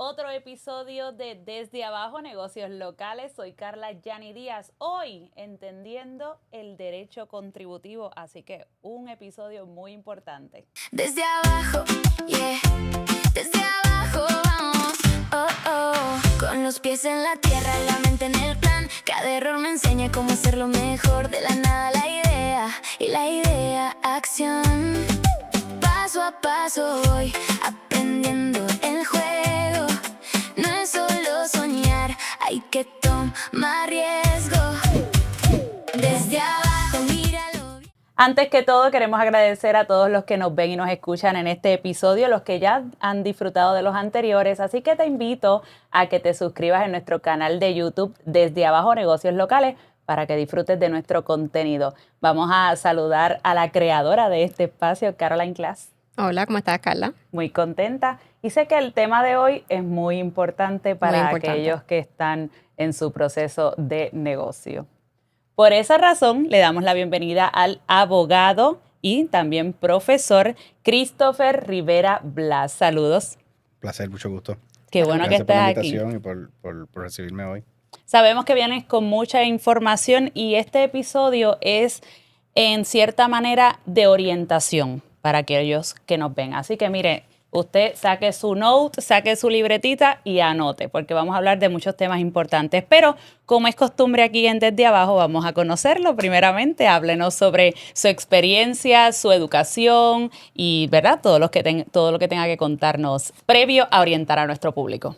otro episodio de Desde Abajo, Negocios Locales. Soy Carla Yani Díaz. Hoy entendiendo el derecho contributivo, así que un episodio muy importante. Desde abajo, yeah. Desde abajo vamos, oh, oh. Con los pies en la tierra, la mente en el plan. Cada error me enseña cómo hacerlo mejor. De la nada la idea, y la idea acción. Paso a paso voy aprendiendo el juego. No es solo soñar, hay que tomar riesgo. Desde abajo, míralo. Antes que todo, queremos agradecer a todos los que nos ven y nos escuchan en este episodio, los que ya han disfrutado de los anteriores, así que te invito a que te suscribas en nuestro canal de YouTube Desde Abajo Negocios Locales para que disfrutes de nuestro contenido. Vamos a saludar a la creadora de este espacio, Caroline Class. Hola, ¿cómo estás, Carla? Muy contenta. Y sé que el tema de hoy es muy importante para aquellos que están en su proceso de negocio. Por esa razón, le damos la bienvenida al abogado y también profesor Christopher Rivera Blas. Saludos. Placer, mucho gusto. Qué bueno que estés aquí. Gracias por la invitación y por recibirme hoy. Sabemos que vienes con mucha información y este episodio es, en cierta manera, de orientación para aquellos que nos ven. Así que, mire, usted saque su note, saque su libretita y anote, porque vamos a hablar de muchos temas importantes. Pero, como es costumbre aquí en Desde Abajo, vamos a conocerlo. Primeramente, háblenos sobre su experiencia, su educación y, ¿verdad?, todo lo que tenga que contarnos previo a orientar a nuestro público.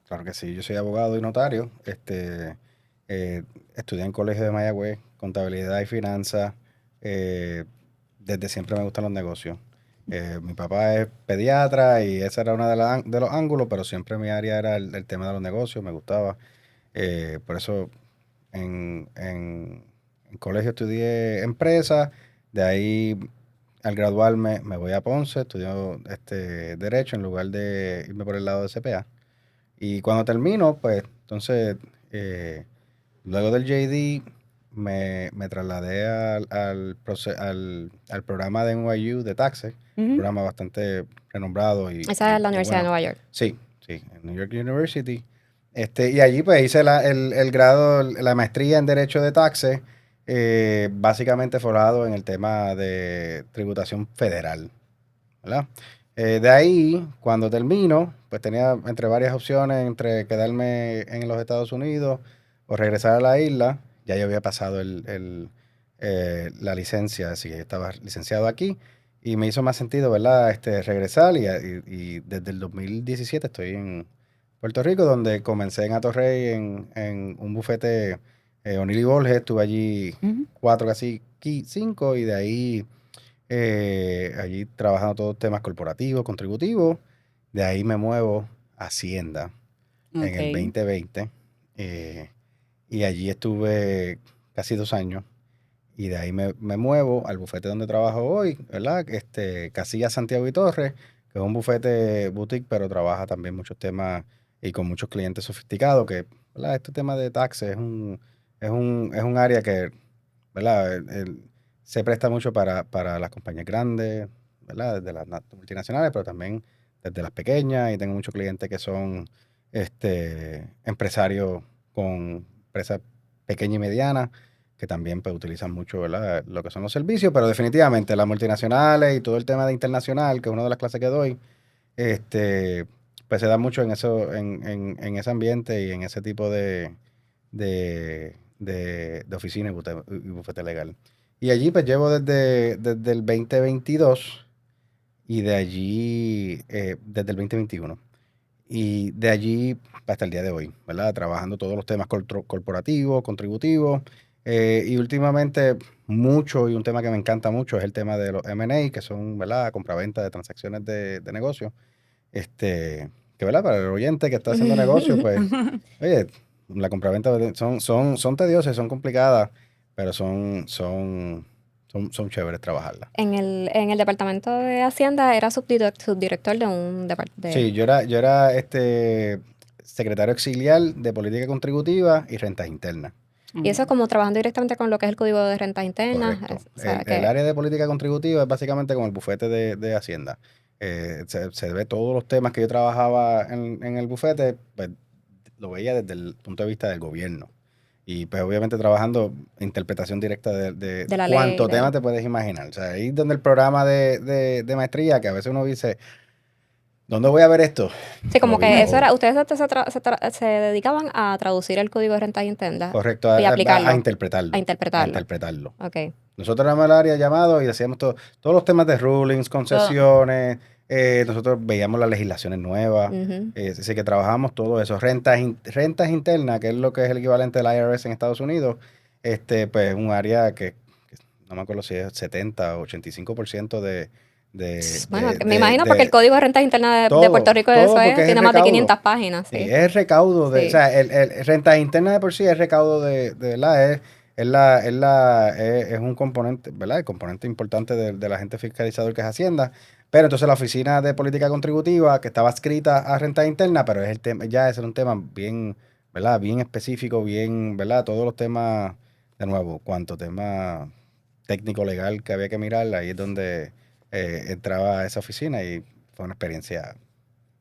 Claro que sí, yo soy abogado y notario. Estudié en Colegio de Mayagüez, contabilidad y finanzas. Desde siempre me gustan los negocios. Mi papá es pediatra y ese era uno de los ángulos, pero siempre mi área era el tema de los negocios, me gustaba. Por eso en colegio estudié empresas, de ahí al graduarme me voy a Ponce, estudio Derecho en lugar de irme por el lado de CPA. Y cuando termino, pues entonces, luego del JD, me trasladé al programa de NYU de Taxes, un programa bastante renombrado. Esa es la Universidad de Nueva York. Sí, en New York University. Y allí pues hice el grado, la maestría en Derecho de Taxes, básicamente forjado en el tema de tributación federal, ¿verdad? De ahí, cuando termino, pues tenía entre varias opciones, entre quedarme en los Estados Unidos o regresar a la isla. Ya yo había pasado la licencia, así que estaba licenciado aquí. Y me hizo más sentido, ¿verdad? Regresar y desde el 2017 estoy en Puerto Rico, donde comencé en Atorrey en un bufete, O'Neill y Borges. Estuve allí 4, casi 5, y de ahí allí trabajando todos temas corporativos, contributivos. De ahí me muevo a Hacienda en el 2020. Y allí estuve casi 2 años. Y de ahí me muevo al bufete donde trabajo hoy, ¿verdad? Casilla Santiago y Torres, que es un bufete boutique, pero trabaja también muchos temas y con muchos clientes sofisticados, que, ¿verdad? Este tema de taxes es un área que, ¿verdad? Se presta mucho para las compañías grandes, ¿verdad? Desde las multinacionales, pero también desde las pequeñas, y tengo muchos clientes que son empresarios con empresas pequeñas y medianas, que también pues, utilizan mucho, ¿verdad?, lo que son los servicios, pero definitivamente las multinacionales y todo el tema de internacional, que es una de las clases que doy, pues se da mucho en eso, en ese ambiente y en ese tipo de oficina y bufete legal. Y allí pues llevo desde el 2022 y de allí, desde el 2021. Y de allí hasta el día de hoy, ¿verdad? Trabajando todos los temas corporativos, contributivos. Y últimamente mucho, y un tema que me encanta mucho, es el tema de los M&A, que son, ¿verdad?, compraventa de transacciones de negocio. Que, ¿verdad?, para el oyente que está haciendo negocio, pues, oye, la compraventa son tediosas, son complicadas, pero son chéveres trabajarlas. En el departamento de Hacienda era subdirector de un departamento. Sí, yo era secretario auxiliar de política contributiva y rentas internas. Y eso es como trabajando directamente con lo que es el código de rentas internas. Correcto. O sea, El área de política contributiva es básicamente como el bufete de Hacienda. Se ve todos los temas que yo trabajaba en el bufete, pues lo veía desde el punto de vista del gobierno. Y pues obviamente trabajando interpretación directa De la cuánto ley. tema te puedes imaginar. O sea, ahí donde el programa de maestría, que a veces uno dice, ¿dónde voy a ver esto? Sí, como Lo que vimos. eso era, ustedes se dedicaban a traducir el código de rentas internas Correcto, y aplicarlo, a interpretarlo. a A interpretarlo. interpretarlo. Ok. Nosotros éramos el área llamado y hacíamos todos los temas de rulings, concesiones. Nosotros veíamos las legislaciones nuevas. Ujú. Así que trabajábamos todo eso. Rentas internas, que es lo que es el equivalente del IRS en Estados Unidos. Pues un área que no me acuerdo si es 70 o 85% Bueno, me imagino porque el código de rentas internas de Puerto Rico todo porque es tiene el más de recaudo. 500 páginas, Sí, sí. es el recaudo o Sí. sea, el rentas internas de por sí es recaudo de la, es un componente, ¿verdad? El componente importante del agente fiscalizador que es Hacienda. Pero entonces la Oficina de Política Contributiva, que estaba adscrita a rentas internas, pero es el tema, ya ese era un tema bien, ¿verdad? Bien específico, bien, ¿verdad? Todos los temas, de nuevo, cuanto tema técnico legal que había que mirar, ahí es donde entraba a esa oficina y fue una experiencia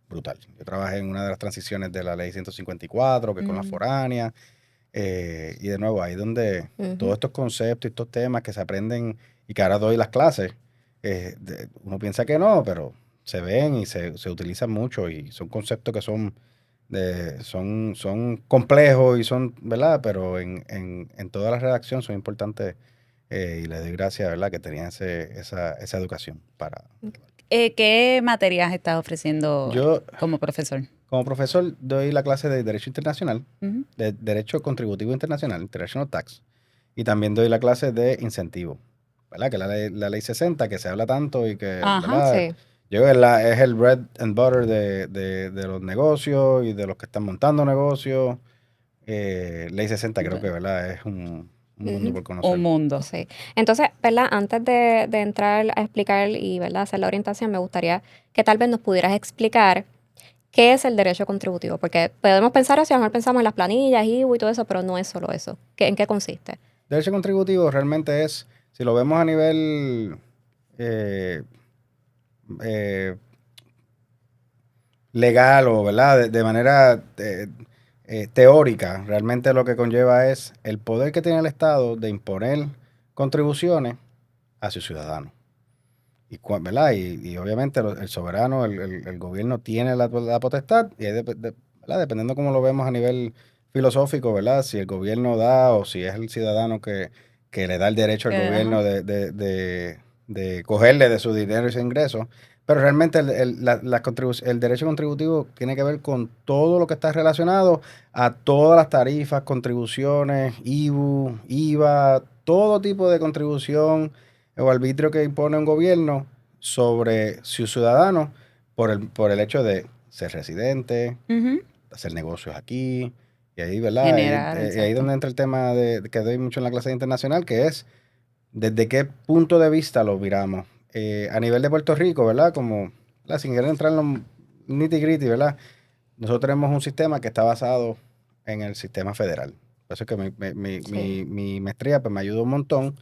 brutal. Yo trabajé en una de las transiciones de la ley 154, que con la foránea, y de nuevo, ahí donde todos estos conceptos y estos temas que se aprenden y que ahora doy las clases, uno piensa que no, pero se ven y se utilizan mucho y son conceptos que son complejos y son, ¿verdad? Pero en toda la redacción son importantes y les doy gracias, ¿verdad? Que tenían esa educación para... ¿Qué materias estás ofreciendo Yo, como profesor? como profesor, doy la clase de Derecho Internacional, Ujú. de Derecho Contributivo Internacional, International Tax, y también doy la clase de incentivo, ¿verdad? Que es la ley 60, que se habla tanto y que, Ajá. ¿verdad? Sí. Yo es el bread and butter de los negocios y de los que están montando negocios. Ley 60 creo que, ¿verdad? Es un mundo Ujú. por conocer. Un mundo. Sí. Entonces, ¿verdad? Antes de entrar a explicar y, ¿verdad? Hacer la orientación, me gustaría que tal vez nos pudieras explicar qué es el derecho contributivo, porque podemos pensar así, a lo mejor pensamos en las planillas, IVU y todo eso, pero no es solo eso. ¿En qué consiste? Derecho contributivo realmente es, si lo vemos a nivel eh, eh, legal o, ¿verdad? De manera teórica, realmente lo que conlleva es el poder que tiene el Estado de imponer contribuciones a sus ciudadanos. ¿Verdad? Y obviamente el soberano, el gobierno tiene la potestad, y ¿verdad? Dependiendo cómo lo vemos a nivel filosófico, ¿verdad? Si el gobierno da o si es el ciudadano que le da el derecho al gobierno Ajá. de cogerle de su dinero y su ingreso. Pero realmente el derecho contributivo tiene que ver con todo lo que está relacionado a todas las tarifas, contribuciones, IBU, IVA, todo tipo de contribución o arbitrio que impone un gobierno sobre sus ciudadanos por el hecho de ser residente, Ujú. hacer negocios aquí, y ahí, ¿verdad? Generar, Y ahí exacto. donde entra el tema que doy mucho en la clase internacional, que es desde qué punto de vista lo miramos. A nivel de Puerto Rico, ¿verdad? Como, ¿verdad? Sin querer entrar en los nitty-gritty, ¿verdad? Nosotros tenemos un sistema que está basado en el sistema federal. Por eso es que Sí. mi maestría pues, me ayuda un montón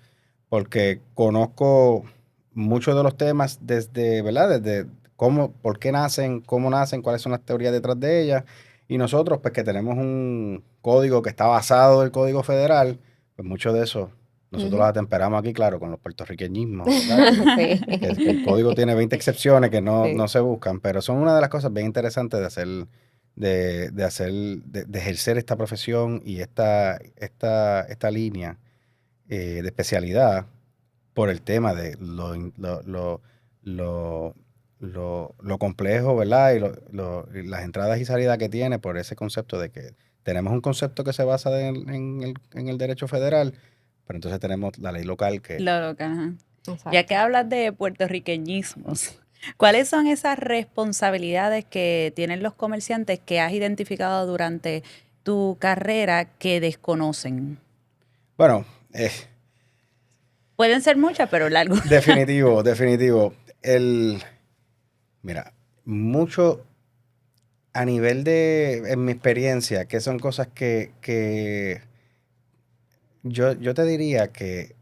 porque conozco muchos de los temas desde, ¿verdad? Desde cómo, por qué nacen, cómo nacen, cuáles son las teorías detrás de ellas. Y nosotros, pues que tenemos un código que está basado en el código federal, pues mucho de eso nosotros lo Ujú. atemperamos aquí, claro, con los puertorriqueñismos, ¿verdad? Sí. Que el código tiene 20 excepciones que Sí. no se buscan, pero son una de las cosas bien interesantes de hacer, de ejercer esta profesión y esta línea de especialidad por el tema de lo, lo complejo, ¿verdad? Y las entradas y salidas que tiene por ese concepto de que tenemos un concepto que se basa en el derecho federal, pero entonces tenemos la ley local que... Lo local, ajá. Ya Exacto. que hablas de puertorriqueñismos, ¿cuáles son esas responsabilidades que tienen los comerciantes que has identificado durante tu carrera que desconocen? Bueno, Pueden ser muchas, pero largo. definitivo, definitivo. Mira, mucho a nivel en mi experiencia, que son cosas que yo te diría que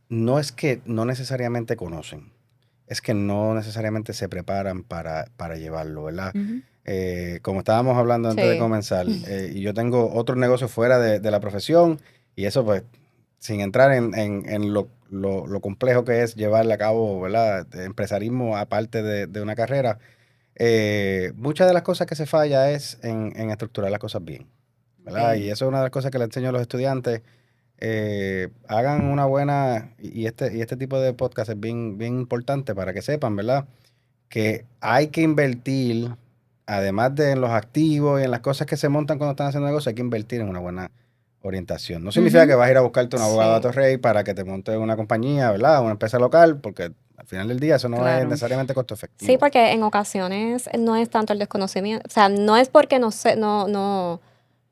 no es que no necesariamente conocen. es que no necesariamente se preparan para llevarlo, ¿verdad? Ujú. Como estábamos hablando antes de Sí. comenzar, y yo tengo otro negocio fuera de la profesión, y eso pues, sin entrar en lo complejo que es llevarle a cabo, ¿verdad? Empresarismo aparte de una carrera, muchas de las cosas que se falla es en estructurar las cosas bien, ¿verdad? Ok. Y eso es una de las cosas que le enseño a los estudiantes. Hagan una buena, y este tipo de podcast es bien, bien importante para que sepan, ¿verdad? Que hay que invertir, además de en los activos y en las cosas que se montan cuando están haciendo negocios, hay que invertir en una buena orientación. No significa Ujú. que vas a ir a buscarte un abogado a Sí. Torrey para que te monte una compañía, ¿verdad? Una empresa local, porque al final del día eso no es Claro. necesariamente costo Sí, efectivo. porque en ocasiones no es tanto el desconocimiento, o sea, no es porque no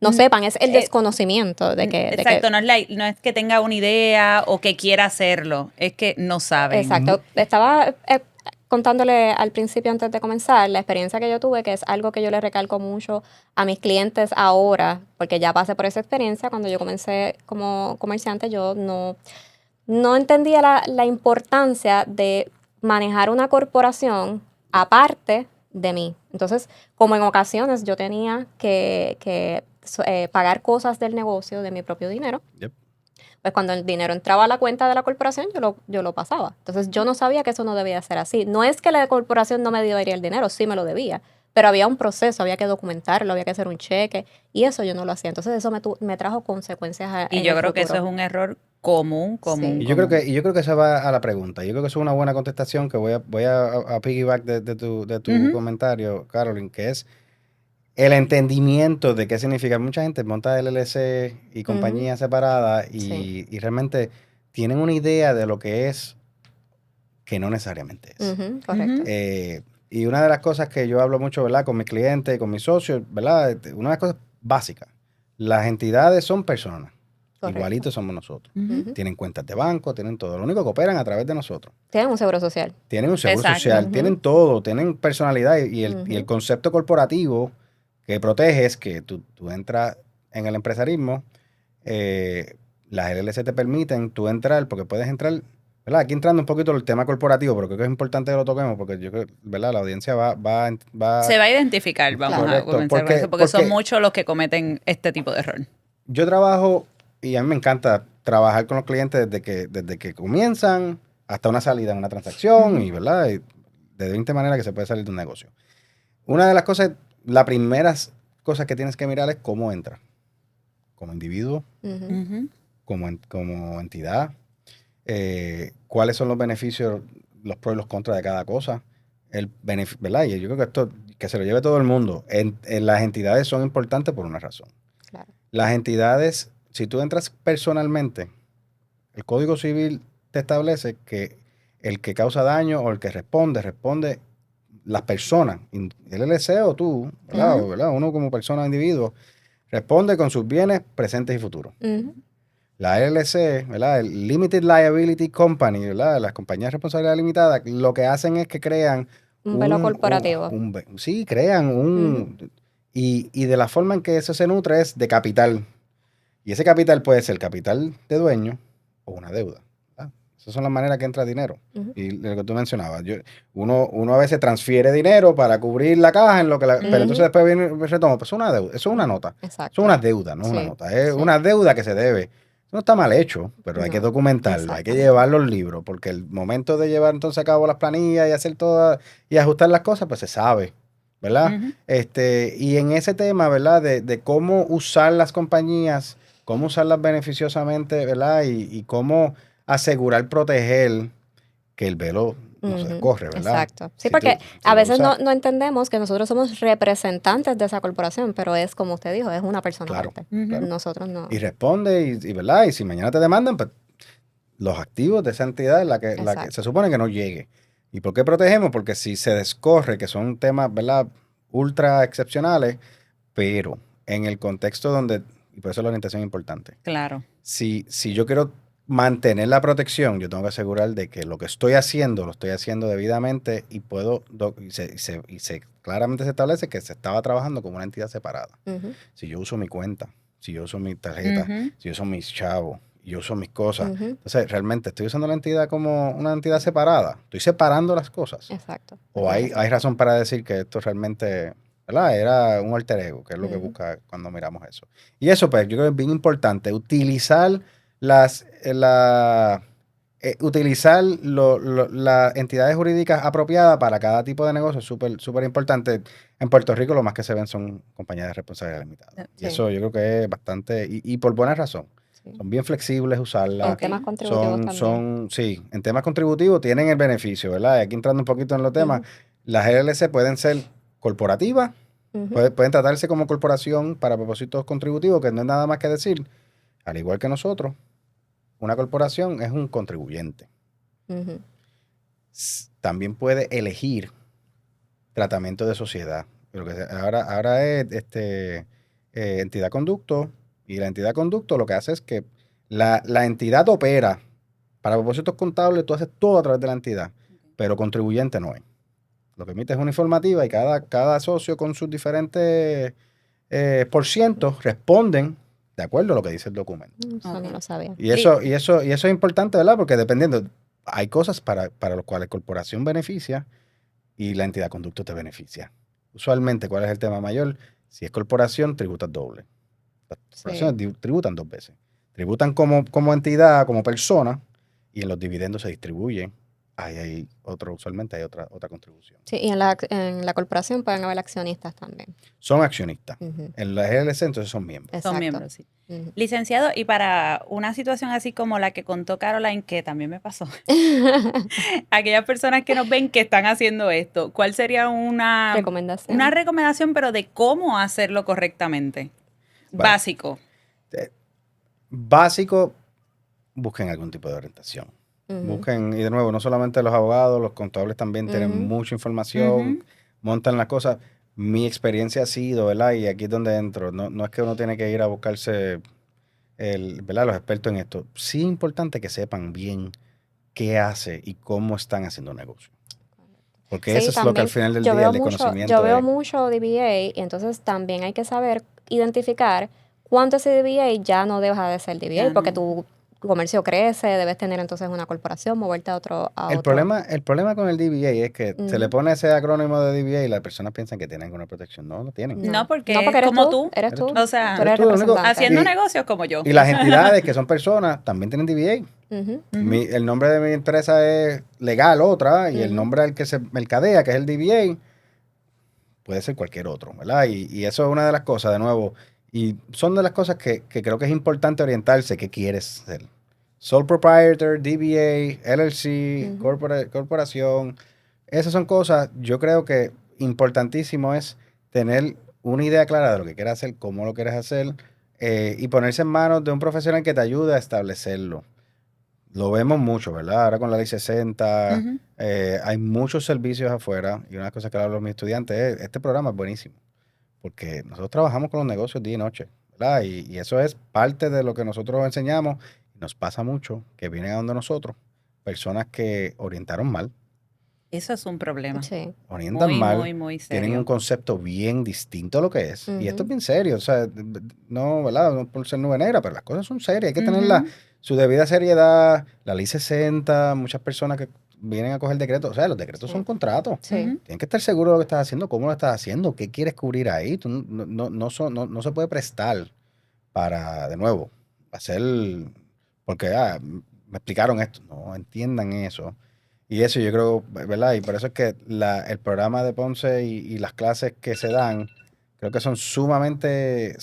Mm, sepan, es el eh, desconocimiento de que, Exacto, no es que tenga una idea o que quiera hacerlo, es que no saben. exacto. Estaba contándole al principio antes de comenzar la experiencia que yo tuve, que es algo que yo le recalco mucho a mis clientes ahora, porque ya pasé por esa experiencia. Cuando yo comencé como comerciante, yo no entendía la importancia de manejar una corporación aparte de mí. Entonces, como en ocasiones yo tenía que pagar cosas del negocio de mi propio dinero, Yep. pues cuando el dinero entraba a la cuenta de la corporación, yo lo pasaba. Entonces, yo no sabía que eso no debía ser así. No es que la corporación no me debería el dinero, sí me lo debía, pero había un proceso, había que documentarlo, había que hacer un cheque, y eso yo no lo hacía. Entonces, eso me trajo consecuencias Y en yo el creo que eso es futuro. un error común, común, Sí. Y yo creo común. que, y yo creo que esa va a la pregunta. Yo creo que eso es una buena contestación que voy a piggyback de tu Ujú. comentario, Caroline, que es el entendimiento de qué significa. Mucha gente monta LLC y Ujú. compañías separadas Sí. y realmente tienen una idea de lo que es que no necesariamente es. Ujú, correcto. Ujú. Y una de las cosas que yo hablo mucho, ¿verdad? Con mis clientes, con mis socios, ¿verdad? Una de las cosas básicas. Las entidades son personas. Correcto. Igualitos somos nosotros. Ujú. Ujú. Tienen cuentas de banco, tienen todo. Lo único que operan a través de nosotros. Tienen un seguro social. Tienen un seguro Exacto. social, Ujú. tienen todo, tienen personalidad y el Ujú. concepto corporativo que protege es que tú entras en el empresarismo, las LLC te permiten tú entrar, porque puedes entrar, ¿verdad? Aquí entrando un poquito en el tema corporativo, pero creo que es importante que lo toquemos porque yo creo, ¿verdad? La audiencia Se va a identificar, vamos a Claro. correcto, comenzar con porque, eso, porque son porque muchos los que cometen este tipo de error. yo trabajo y a mí me encanta trabajar con los clientes desde que comienzan hasta una salida en una transacción y, ¿verdad? Y de 20 maneras que se puede salir de un negocio. Una de las cosas, la primeras cosas que tienes que mirar es cómo entra. Como individuo, Ujú. Ujú. como entidad, cuáles son los beneficios, los pros y los contras de cada cosa. ¿Verdad? Y yo creo que esto, que se lo lleve todo el mundo. Las entidades son importantes por una razón. Claro. Las entidades, si tú entras personalmente, el Código Civil te establece que el que causa daño o el que responde las personas, el LLC o tú, ¿verdad? Ujú. ¿verdad? Uno como persona o individuo, responde con sus bienes presentes y futuros. Ujú. La LLC, ¿verdad? El Limited Liability Company, ¿verdad? Las compañías de responsabilidad limitada, lo que hacen es que crean Un velo corporativo. sí, crean Ujú. y de la forma en que eso se nutre es de capital. Y ese capital puede ser capital de dueño o una deuda. ¿Verdad? Esas son las maneras que entra dinero. Ujú. Y lo que tú mencionabas, uno a veces transfiere dinero para cubrir la caja, pero entonces Ujú. después viene el retomo. Pues es una deuda, eso es una nota. Eso es Exacto. una deuda, no es una Sí. nota. Es Sí. una deuda que se debe. Eso no está mal hecho, pero hay que No. documentarlo, hay que Exactamente. llevar los libros, porque el momento de llevar entonces a cabo las planillas y hacer todas y ajustar las cosas, pues se sabe, ¿verdad? Ujú. Y en ese tema, ¿verdad? De cómo usar las compañías, cómo usarlas beneficiosamente, ¿verdad? Y cómo asegurar, proteger que el velo no se Ujú. descorre, ¿verdad? Exacto. Sí, Si porque tú, si a lo veces usas, no entendemos que nosotros somos representantes de esa corporación, pero es como usted dijo, es una persona claro, aparte. Ujú. claro. Nosotros no. Y responde, ¿verdad? Y si mañana te demandan, pues los activos de esa entidad es la que se Exacto. supone que no llegue. ¿Y por qué protegemos? Porque si se descorre, que son temas, ¿verdad? Ultra excepcionales, pero en el contexto donde, y por eso la orientación es importante, Claro. si yo quiero mantener la protección, yo tengo que asegurar de que lo que estoy haciendo, lo estoy haciendo debidamente y claramente se establece que se estaba trabajando como una entidad separada. Ujú. Si yo uso mi cuenta, si yo uso mi tarjeta, Ujú. si yo uso mis chavos yo uso mis cosas. Ujú. Entonces, realmente estoy usando la entidad como una entidad separada. Estoy separando las cosas. Exacto. O hay razón para decir que esto realmente, ¿verdad? Era un alter ego, que es lo que Ujú. busca cuando miramos eso. Y eso, pues, yo creo que es bien importante. Utilizar utilizar las entidades jurídicas apropiadas para cada tipo de negocio es súper, súper importante. En Puerto Rico lo más que se ven son compañías de responsabilidad limitada. Y Sí. eso yo creo que es bastante, y por buena razón. Sí. Son bien flexibles usarlas. En temas contributivos también. Sí, en temas contributivos tienen el beneficio, ¿verdad? Y aquí entrando un poquito en los temas, Ujú. las LLC pueden ser corporativas, Ujú. pueden tratarse como corporación para propósitos contributivos, que no es nada más que decir, al igual que nosotros, una corporación es un contribuyente. Ujú. También puede elegir tratamiento de sociedad. Lo que ahora es entidad conducto, y la entidad conducto lo que hace es que la entidad opera para propósitos contables, tú haces todo a través de la entidad, pero contribuyente no es. Lo que emite es una informativa y cada socio con sus diferentes por cientos responden de acuerdo a lo que dice el documento. Eso Ok. no lo sabía. Y eso es importante, ¿verdad? Porque dependiendo, hay cosas para las cuales corporación beneficia y la entidad conducto te beneficia. Usualmente, ¿cuál es el tema mayor? Si es corporación, tributas doble. Las corporaciones tributan dos veces. Tributan como entidad, como persona, y en los dividendos se distribuye. Usualmente hay otra contribución. Sí, y en la corporación pueden haber accionistas también. Son accionistas. Ujú. En las LLC entonces son miembros. Son Exacto. miembros, sí. Ujú. Licenciado, y para una situación así como la que contó Caroline, que también me pasó, aquellas personas que nos ven que están haciendo esto, ¿cuál sería una Recomendación. recomendación, pero de cómo hacerlo correctamente? Vale. Básico. Básico, busquen algún tipo de orientación. Ujú. Busquen, y de nuevo, no solamente los abogados, los contables también tienen Ujú. mucha información, Ujú. montan las cosas. Mi experiencia ha sido, ¿verdad? Y aquí es donde entro. No es que uno tiene que ir a buscarse, ¿verdad? Los expertos en esto. Sí es importante que sepan bien qué hace y cómo están haciendo negocio. Porque Sí, eso es lo que al también final del yo día, veo el mucho, conocimiento yo veo de... mucho DBA y entonces también hay que saber identificar cuánto ese DBA ya no deja de ser DBA, Ya porque no. tu comercio crece, debes tener entonces una corporación, moverte a otro. El problema con el DBA es que se le Ujú. pone ese acrónimo de DBA y las personas piensan que tienen alguna protección. No, no tienen. No, porque No, porque es eres como tú, tú. eres Eres tú, tú. O sea, tú eres el Eres tú, lo único- representante. haciendo Y- negocios como yo. Y las entidades que son personas también tienen DBA. Ujú. Ujú. El nombre de mi empresa es legal, otra, y el Ujú. nombre al que se mercadea, que es el DBA, puede ser cualquier otro, ¿verdad? Y eso es una de las cosas, de nuevo, y son de las cosas que creo que es importante orientarse, qué quieres ser. Sole proprietor, DBA, LLC, Ujú. corporación, esas son cosas, yo creo que importantísimo es tener una idea clara de lo que quieres hacer, cómo lo quieres hacer, y ponerse en manos de un profesional que te ayude a establecerlo. Lo vemos mucho, ¿verdad? Ahora con la ley 60, Ujú. hay muchos servicios afuera, y una cosa que le hablo a mis estudiantes es, este programa es buenísimo, porque nosotros trabajamos con los negocios día y noche, ¿verdad? Y eso es parte de lo que nosotros enseñamos. Nos pasa mucho que vienen a donde nosotros personas que orientaron mal, Eso es un problema. Sí. orientan Muy, mal, muy, muy tienen un serio. concepto bien distinto a lo que es. Y esto es Ujú. bien serio, o sea, no, ¿verdad? No por ser nube negra, pero las cosas son serias, hay que tener Ujú. su debida seriedad, la ley 60, muchas personas que vienen a coger decretos, o sea, los decretos Sí. son contratos. Sí. Ujú. Tienes que estar seguro de lo que estás haciendo, cómo lo estás haciendo, qué quieres cubrir ahí. Tú no se puede prestar para, de nuevo, hacer, porque me explicaron esto. No entiendan eso. Y eso yo creo, ¿verdad? Y por eso es que el programa de Ponce y las clases que se dan, creo que son sumamente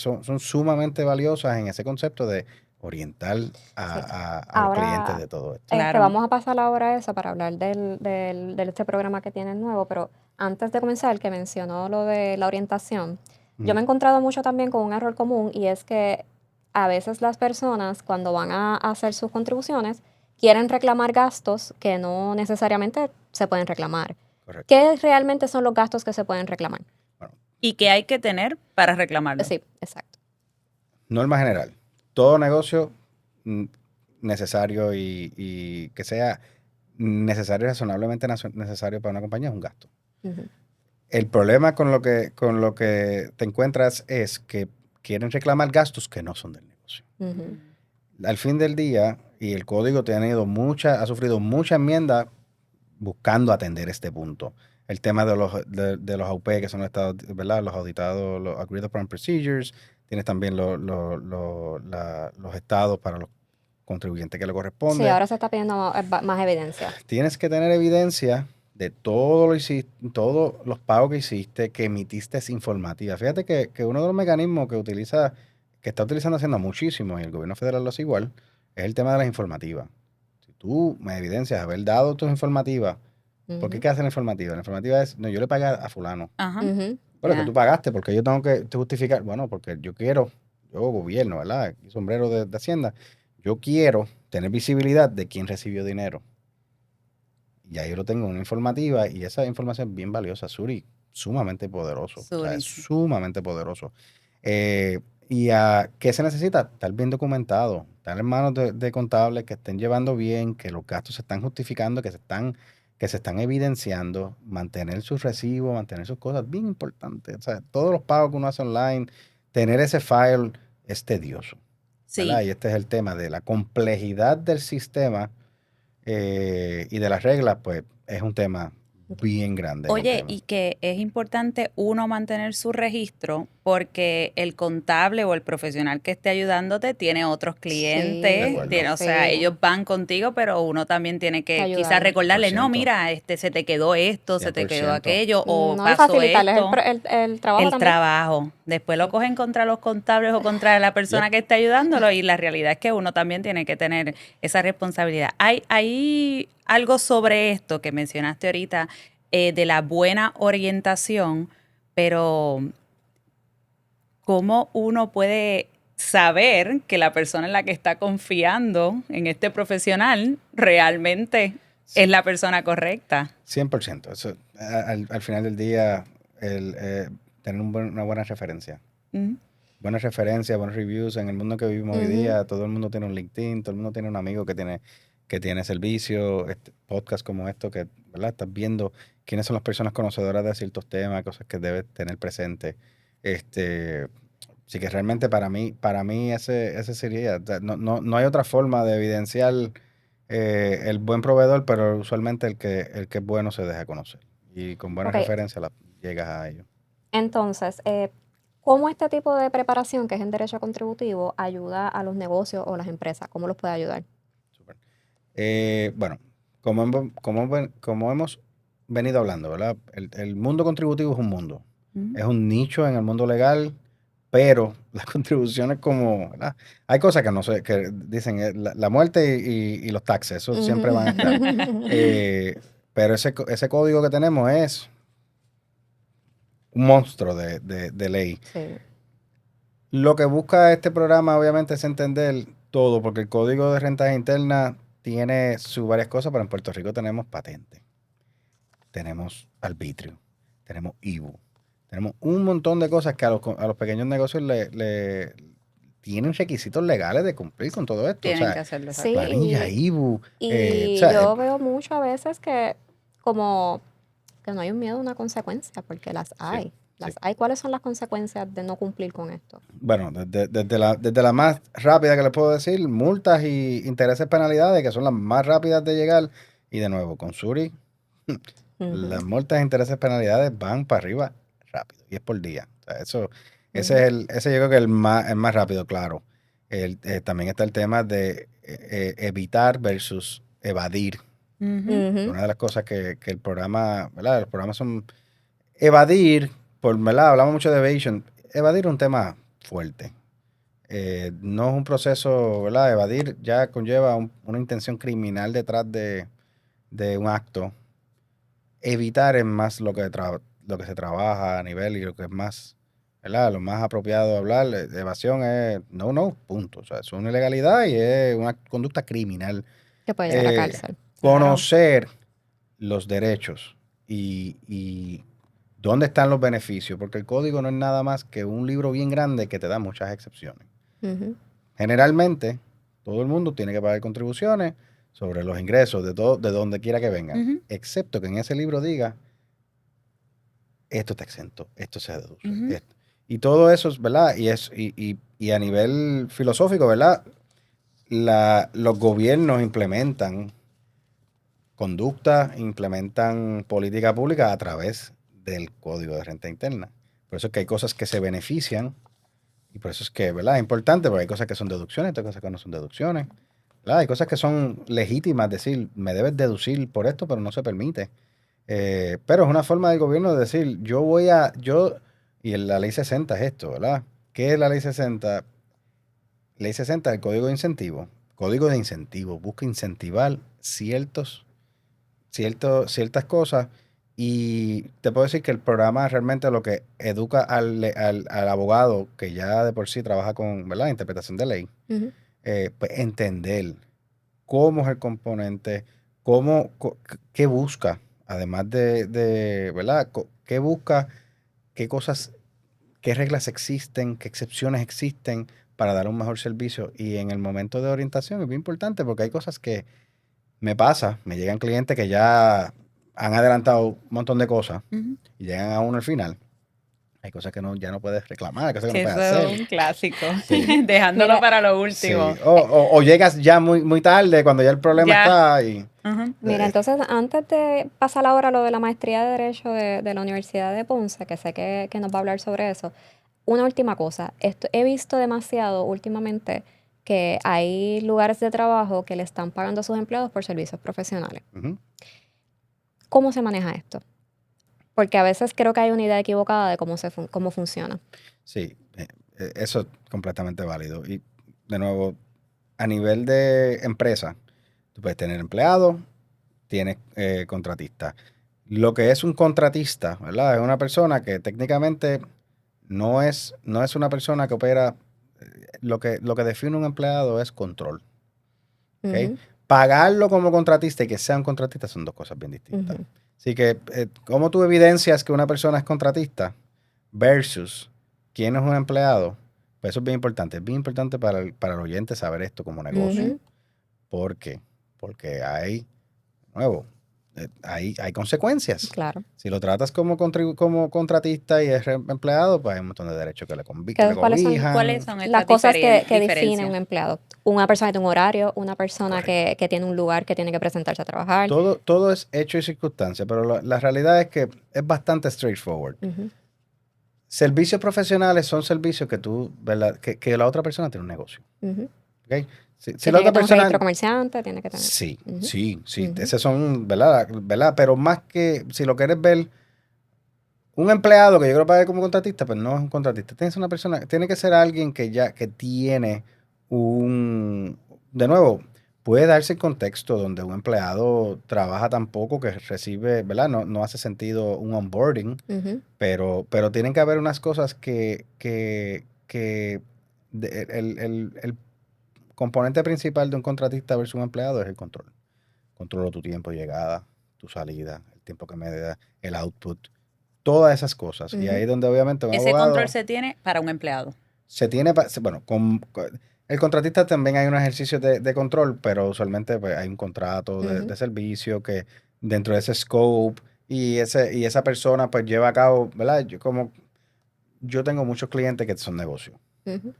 valiosas en ese concepto de orientar a los clientes Ahora, de todo esto. Claro. vamos a pasar ahora a eso para hablar de este programa que tienen nuevo, pero antes de comenzar, que mencionó lo de la orientación, yo me he encontrado mucho también con un error común y es que a veces las personas cuando van a hacer sus contribuciones quieren reclamar gastos que no necesariamente se pueden reclamar. Correcto. ¿Qué realmente son los gastos que se pueden reclamar? Bueno, ¿Y qué hay que tener para reclamarlo? Sí, exacto. norma general. Todo negocio mm, necesario y que sea necesario, razonablemente necesario para una compañía es un gasto. Ujú. El problema con lo que te encuentras es que quieren reclamar gastos que no son del negocio. Ujú. al fin del día, y el código ha sufrido mucha enmienda buscando atender este punto. El tema de los AUP, que son los estados, ¿verdad? Los auditados, los Agreed Upon Procedures. Tienes también los estados para los contribuyentes que le Sí, corresponde. ahora se está pidiendo más evidencia. Tienes que tener evidencia de todos los pagos que hiciste, que emitiste informativa. Fíjate que uno de los mecanismos que está utilizando Hacienda muchísimo, y el gobierno federal lo hace igual, es el tema de las informativas. Si tú me evidencias haber dado tus informativas, ¿por qué hacen la informativa? La informativa es, no, yo le pagué a fulano. Ajá. Ujú. Bueno, Ya. que tú pagaste, porque yo tengo que justificar, bueno, porque yo gobierno, ¿verdad? Y sombrero de Hacienda, yo quiero tener visibilidad de quién recibió dinero. Y ahí yo lo tengo en una informativa, y esa información es bien valiosa. Suri, sumamente poderoso. O sea, es Suri. sumamente poderoso. ¿Qué se necesita? Estar bien documentado, estar en manos de contables que estén llevando bien, que los gastos se están justificando, que se están evidenciando, mantener sus recibos, mantener sus cosas, bien importante. O sea, todos los pagos que uno hace online, tener ese file es tedioso, ¿verdad? Sí. Y este es el tema de la complejidad del sistema y de las reglas, pues es un tema bien grande. es un Oye, tema. y que es importante uno mantener su registro porque el contable o el profesional que esté ayudándote tiene otros De clientes, acuerdo. o sea, Sí. ellos van contigo, pero uno también tiene que quizás Ayudarlo. recordarle, no, 100%. mira, se te quedó esto, se te quedó 100%. aquello, o No, y pasó facilitarles esto. el trabajo El también. trabajo. Después lo Sí. cogen contra los contables o contra la persona Yep. que está ayudándolo y la realidad es que uno también tiene que tener esa responsabilidad. Hay algo sobre esto que mencionaste ahorita de la buena orientación, pero ¿cómo uno puede saber que la persona en la que está confiando en este profesional realmente Sí. es la persona correcta? 100%. Eso, al final del día, tener una buena referencia. Ujú. Buenas referencias, buenos reviews. En el mundo que vivimos hoy Ujú. día, todo el mundo tiene un LinkedIn, todo el mundo tiene un amigo que tiene servicio, podcast como esto, que, ¿verdad? Estás viendo quiénes son las personas conocedoras de ciertos temas, cosas que debes tener presente. Así que realmente para mí ese sería, o sea, no hay otra forma de evidenciar el buen proveedor, pero usualmente el que es bueno se deja conocer. Y con buenas Ok, referencias llegas a ello. entonces, ¿cómo este tipo de preparación, que es en derecho contributivo, ayuda a los negocios o las empresas? ¿Cómo los puede ayudar? Súper. Bueno, como hemos venido hablando, ¿verdad? El mundo contributivo es un mundo. Ujú. Es un nicho en el mundo legal, pero las contribuciones ¿verdad? Hay cosas que no sé, que dicen la muerte y los taxes, eso siempre van a estar. Pero ese código que tenemos es un monstruo de ley. Sí. Lo que busca este programa, obviamente, es entender todo, porque el Código de Rentas Internas tiene sus varias cosas, pero en Puerto Rico tenemos patente, tenemos arbitrio, tenemos IVU, tenemos un montón de cosas que a los pequeños negocios le tienen requisitos legales de cumplir con todo esto. O Tienen sea, que hacerlo. Sí, planilla, IVU. o y sea, yo veo mucho a veces que como que no hay un miedo a una consecuencia, porque las hay. sí. Las hay. ¿Cuáles son las consecuencias de no cumplir con esto? Bueno, desde la más rápida que les puedo decir, multas y intereses penalidades, que son las más rápidas de llegar. Y de nuevo, con Suri, las Ujú, multas e intereses penalidades van para arriba rápido, y es por día. O sea, ese ujú, ese yo creo que es el más rápido, claro. También está el tema de evitar versus evadir. Ujú. ujú. Una de las cosas que el programa, ¿verdad? Los programas son evadir, ¿verdad? Hablamos mucho de evasion. Evadir es un tema fuerte. No es un proceso, ¿verdad? Evadir ya conlleva una intención criminal detrás de un acto. Evitar es más lo que se trabaja a nivel y lo que es más, ¿verdad? Lo más apropiado de hablar. Evasión es no, punto. O sea, es una ilegalidad y es una conducta criminal. Que puede llevar a Eh, cárcel. Claro. Conocer los derechos y dónde están los beneficios, porque el código no es nada más que un libro bien grande que te da muchas excepciones. Ujú, Generalmente, todo el mundo tiene que pagar contribuciones sobre los ingresos de donde quiera que vengan, Ujú, excepto que en ese libro diga, esto está exento, esto se deduce. ujú. Y todo eso es, ¿verdad? Y a nivel filosófico, ¿verdad? los gobiernos implementan conducta, implementan política pública a través del Código de Renta Interna. Por eso es que hay cosas que se benefician y por eso es que, ¿verdad? Es importante, porque hay cosas que son deducciones, hay cosas que no son deducciones, ¿verdad? Hay cosas que son legítimas, decir, me debes deducir por esto, pero no se permite. Pero es una forma del gobierno de decir, y la ley 60 es esto, ¿verdad? ¿Qué es la ley 60? Ley 60, el código de incentivo. Código de incentivo, busca incentivar ciertas cosas. Y te puedo decir que el programa realmente lo que educa al abogado que ya de por sí trabaja con, ¿verdad?, interpretación de ley, Ujú. pues entender cómo es el componente, qué busca, además ¿verdad? ¿Qué busca? ¿Qué cosas, qué reglas existen? ¿Qué excepciones existen para dar un mejor servicio? Y en el momento de orientación es bien importante porque hay cosas que me llegan clientes que ya han adelantado un montón de cosas Ujú. y llegan a uno al final. Hay cosas que ya no puedes reclamar, hay cosas que no Que puedes eso hacer. es un clásico. Sí. Dejándolo Mira, para lo Sí. último. O llegas ya muy tarde cuando ya el problema Ya. está y... Ujú. Mira, entonces antes de pasar ahora a lo de la maestría de Derecho de la Universidad de Ponce, que sé que nos va a hablar sobre eso, una última cosa. He visto demasiado últimamente que hay lugares de trabajo que le están pagando a sus empleados por servicios profesionales. Ujú. ¿Cómo se maneja esto? Porque a veces creo que hay una idea equivocada de cómo funciona. Sí, eso es completamente válido. Y de nuevo, a nivel de empresa, tú puedes tener empleados, tienes contratistas. Lo que es un contratista, ¿verdad? Es una persona que técnicamente no es una persona que opera. Lo que define un empleado es control. ¿Ok? Ujú, Pagarlo como contratista y que sea un contratista son dos cosas bien distintas. ujú, Así que, ¿cómo tú evidencias que una persona es contratista versus quién es un empleado? Pues eso es bien importante. Es bien importante para el oyente saber esto como negocio. ujú. ¿Por qué? Porque de nuevo, hay consecuencias. Claro. Si lo tratas como contratista y es empleado, pues hay un montón de derechos que le ¿Cuáles son ¿Cuáles cobijan. son las estas cosas que definen diferencias? un empleado? Una persona que tiene un horario, una persona Correcto. que tiene un lugar que tiene que presentarse a trabajar. Todo es hecho y circunstancia, pero la realidad es que es bastante straightforward. Ujú, Servicios profesionales son servicios que tú, ¿verdad? Que la otra persona tiene un negocio. ujú. ¿Ok? Si Que la tiene que otra tener un registro persona... comerciante, tiene que tener. Sí, Ujú, sí, sí. ujú, Esos son, ¿verdad? Pero más que, si lo quieres ver, un empleado que yo creo pague como contratista, pues no es un contratista. Tiene que ser alguien que tiene de nuevo, puede darse el contexto donde un empleado trabaja tan poco que recibe, ¿verdad? No hace sentido un onboarding, ujú, pero tienen que haber unas cosas el componente principal de un contratista versus un empleado es el control. Controlo tu tiempo de llegada, tu salida, el tiempo que me da, el output, todas esas cosas. Y ahí ujú, es donde obviamente un Ese control abogado se tiene para un empleado. se tiene, bueno, el contratista también hay un ejercicio de control, pero usualmente pues, hay un contrato de, ujú, de servicio que dentro de ese scope y esa persona pues lleva a cabo, ¿verdad? Yo tengo muchos clientes que son negocios. ujú,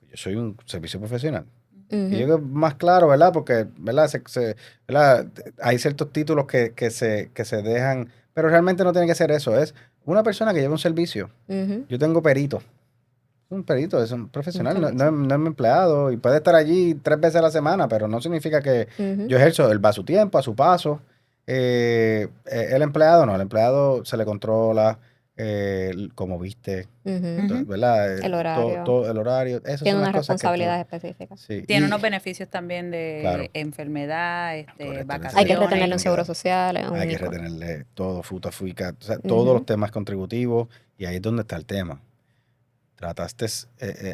Yo soy un servicio profesional. Y yo ujú, creo que es más claro, ¿verdad? Porque, ¿verdad? ¿Verdad? Hay ciertos títulos que se dejan, pero realmente no tiene que ser eso. Es una persona que lleva un servicio. ujú. Yo tengo perito. Un perito, es un Un profesional, no servicio. es mi empleado y puede estar allí 3 veces a la semana, pero no significa que Ujú, yo ejerzo. Él va a su tiempo, a su paso. El empleado no, el empleado se le controla como viste, ujú. Ujú. ¿verdad? El Todo, horario. todo el horario. Esas Tiene son las unas cosas que tú. responsabilidades específicas. Sí, Tiene y unos beneficios también claro. de enfermedad, Correcto, Hay necesita que vacaciones. retenerle un seguro enfermedad. social, Hay un que ICO. retenerle todo, fruta, fuica, o sea, todos los Ujú, temas contributivos y ahí es donde está el tema.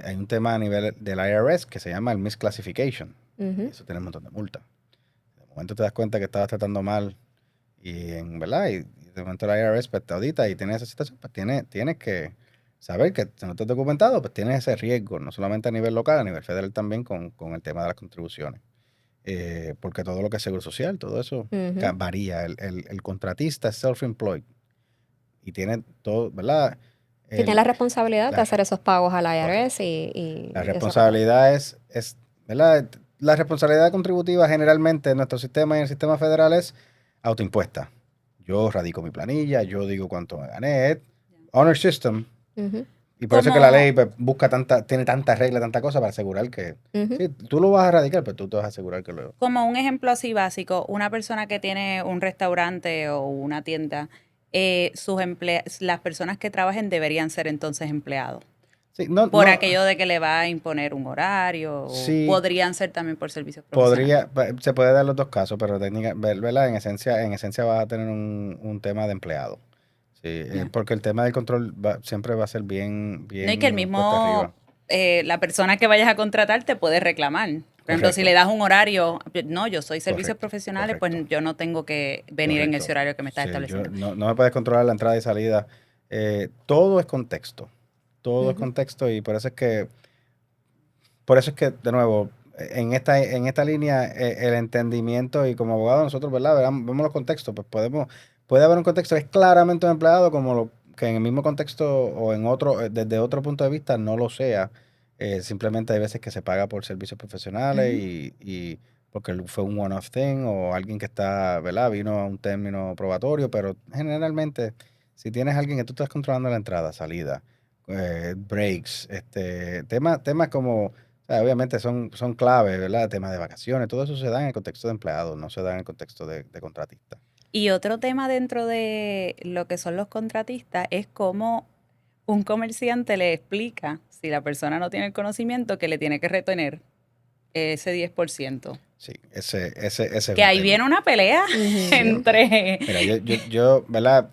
Hay un tema a nivel del IRS que se llama el misclassification. Y ujú, eso tiene un montón de multas. De momento te das cuenta que estabas tratando mal ¿verdad? Y de momento el IRS pues, te audita y tienes esa situación, pues tienes que saber que si no estás documentado, pues tienes ese riesgo, no solamente a nivel local, a nivel federal también con el tema de las contribuciones. Porque todo lo que es seguro social, todo eso ujú. varía. El contratista es self-employed y tiene todo, ¿verdad? Sí, tiene la El, responsabilidad de la, hacer esos pagos al correcto. IRS La y eso. responsabilidad es, ¿verdad? la responsabilidad contributiva generalmente en nuestro sistema y en el sistema federal es autoimpuesta. Yo radico mi planilla, yo digo cuánto me gané. Honor system. Ujú, Y por eso es que Como- la ley pues, tiene tantas reglas, tantas cosas para asegurar que... ujú. Sí, tú lo vas a radicar, pero tú te vas a asegurar que lo... Como un ejemplo así básico, una persona que tiene un restaurante o una tienda, las personas que trabajen deberían ser entonces empleados. Sí, no, Por no, aquello de que le va a imponer un horario, Sí. o podrían ser también por servicios profesionales. se puede dar los dos casos, pero ¿verdad? En esencia vas a tener un tema de empleado. Sí, Ya. porque el tema del control siempre va a ser bien No, y que el cuesta mismo, arriba. la persona que vayas a contratar te puede reclamar. Por ejemplo, si Correcto. le das un horario, no, yo soy servicios Correcto, profesionales, correcto. pues yo no tengo que venir en Correcto. ese horario que me estás Sí, estableciendo. no me puedes controlar la entrada y salida. Todo es contexto. Todo es Ujú. contexto y por eso es que, de nuevo, en esta línea, el entendimiento y como abogado nosotros, ¿verdad? Vemos los contextos, pues puede haber un contexto que es claramente un empleado como que en el mismo contexto o desde otro punto de vista no lo sea. Simplemente hay veces que se paga por servicios profesionales Ujú. y porque fue un one-off thing o alguien que está, ¿verdad? Vino a un término probatorio, pero generalmente si tienes a alguien que tú estás controlando la entrada, salida, breaks, temas como, o sea, obviamente son claves, ¿verdad? Temas de vacaciones, todo eso se da en el contexto de empleado, no se da en el contexto de contratista. Y otro tema dentro de lo que son los contratistas es cómo un comerciante le explica, si la persona no tiene el conocimiento, que le tiene que retener ese 10%. Sí, ese es Que un ahí tema. viene una pelea Ujú. entre... Mira, yo, ¿verdad?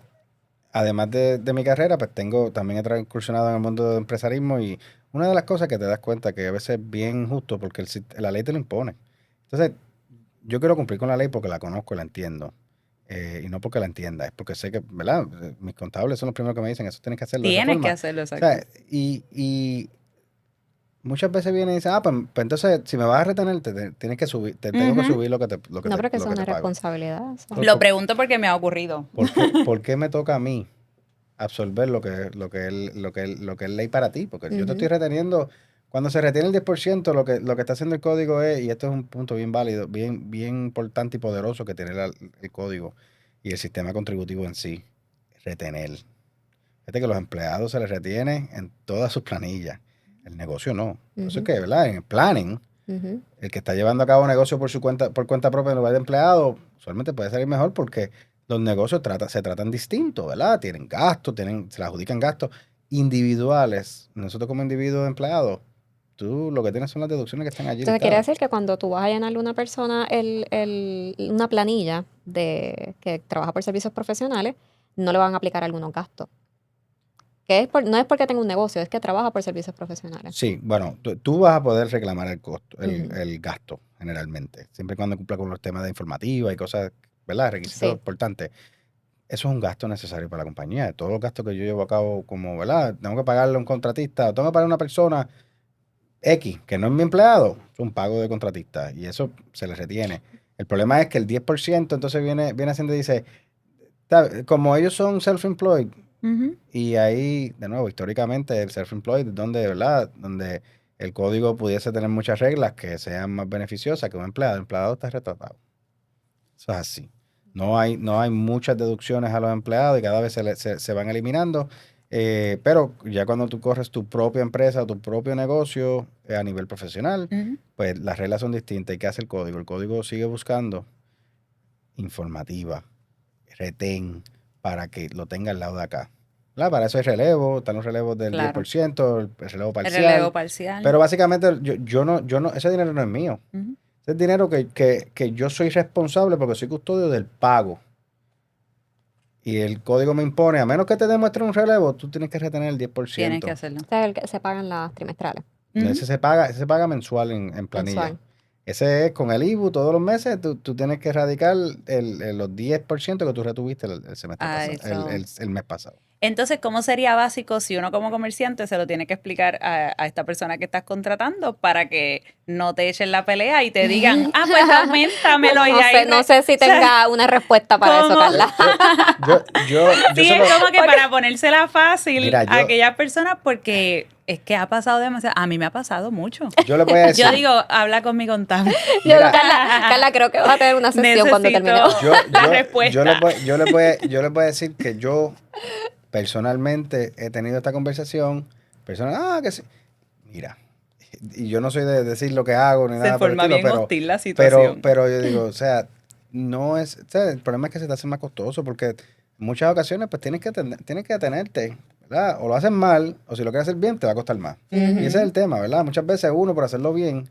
Además de mi carrera, pues también he incursionado en el mundo del empresarismo y una de las cosas que te das cuenta que a veces es bien justo porque la ley te lo impone. Entonces, yo quiero cumplir con la ley porque la conozco y la entiendo. Y no porque la entienda, es porque sé que, ¿verdad? Mis contables son los primeros que me dicen, eso tienes que hacerlo de esa Tienes que forma. hacerlo, O exacto. sea, y muchas veces vienen y dicen, pues entonces, si me vas a retener, tienes que subir, te tengo que Ujú. subir lo que No, pero que eso lo es que una te pago. responsabilidad. eso. Lo pregunto porque me ha ocurrido. ¿Por qué me toca a mí absorber lo que es ley para ti? Porque yo te estoy Ujú. reteniendo. Cuando se retiene el 10%, lo que está haciendo el código es, y esto es un punto bien válido, bien importante y poderoso que tiene el código y el sistema contributivo en sí, retener. Fíjate que los empleados se les retiene en todas sus planillas. El negocio no. Por eso es Ujú, que, ¿verdad? En el planning, ujú. el que está llevando a cabo un negocio por cuenta propia en lugar de empleado, usualmente puede salir mejor porque los negocios se tratan distintos, ¿verdad? Tienen gastos, se le adjudican gastos individuales. Nosotros como individuos empleados, tú lo que tienes son las deducciones que están allí Entonces, quiere listadas. decir que cuando tú vas a llenarle a una persona una planilla que trabaja por servicios profesionales, no le van a aplicar algunos gastos. No es porque tenga un negocio, es que trabaja por servicios profesionales. Sí, bueno, tú vas a poder reclamar el costo, Ujú. el gasto generalmente, siempre y cuando cumpla con los temas de informativa y cosas, ¿verdad? Requisitos Sí. importantes. Eso es un gasto necesario para la compañía. Todos los gastos que yo llevo a cabo, como, ¿verdad? Tengo que pagarle a un contratista, o tengo que pagarle a una persona X, que no es mi empleado, es un pago de contratista y eso se le retiene. El problema es que el 10% entonces viene haciendo y dice, como ellos son self-employed, Ujú. y ahí, de nuevo, históricamente el self-employed, ¿verdad? Donde el código pudiese tener muchas reglas que sean más beneficiosas que un empleado. El empleado está retratado. Eso es así. No hay muchas deducciones a los empleados y cada vez se van eliminando. Pero ya cuando tú corres tu propia empresa, tu propio negocio a nivel profesional, Ujú. pues las reglas son distintas. ¿Y qué hace el código? El código sigue buscando informativa, retén, para que lo tenga al lado de acá. ¿Verdad? Para eso hay relevo, están los relevos del Claro. 10%, el relevo El parcial. relevo parcial. Pero básicamente yo no, ese dinero no es mío. Ujú. Ese es dinero que yo soy responsable porque soy custodio del pago. Y el código me impone, a menos que te demuestre un relevo, tú tienes que retener el 10%. Tienes que hacerlo. O sea, el que se pagan las trimestrales, Ujú. Ese se paga mensual en planilla. mensual. Ese es con el IBU todos los meses, tú tienes que erradicar los 10% que tú retuviste el semestre Ah, pasado, eso. el mes pasado. Entonces, ¿cómo sería básico si uno como comerciante se lo tiene que explicar a esta persona que estás contratando para que no te echen la pelea y te digan, pues aumentamelo y No ahí sé, no sé si o sea, tenga una respuesta para eso, ¿cómo? Carla. Yo Sí, se es lo- como que para ponérsela fácil Mira, a aquellas personas porque es que ha pasado demasiado. A mí me ha pasado mucho. Yo le voy a decir. Yo digo, habla con mi contable. Mira. Carla, creo que vas a tener una sesión cuando Necesito terminemos. la respuesta. Yo les voy a decir que yo personalmente he tenido esta conversación. Personas, que sí. Mira, y yo no soy de decir lo que hago ni Se nada por el forma estilo, bien hostil la situación. pero yo digo, o sea, no es, o sea, el problema es que se te hace más costoso porque en muchas ocasiones pues tienes que detenerte, ¿verdad? O lo haces mal, o si lo quieres hacer bien, te va a costar más. Y ese es el tema, ¿verdad? Muchas veces uno, por hacerlo bien,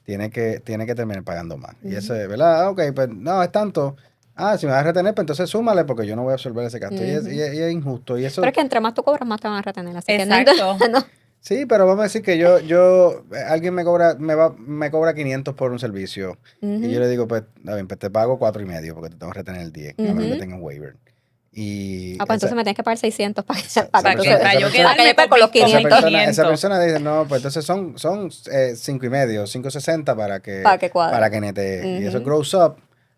tiene que terminar pagando más. Y eso es, ¿verdad? Ok, pues no, es tanto. Si me vas a retener, pues entonces súmale porque yo no voy a absorber ese gasto. Y es injusto. Y eso, Pero es que entre más tú cobras, más te van a retener. Así Exacto. que no. sí, pero vamos a decir que alguien me cobra 500 por un servicio. Y yo le digo, pues, a ver, pues te pago 4.5 porque te tengo que retener el 10, a menos que tenga un waiver. Y Pues entonces me tienes que pagar 600 para yo quedarme con los 500. Esa persona dice, no, pues entonces son 5.5, 5.60 para que cuadre. netee. Y eso grows up,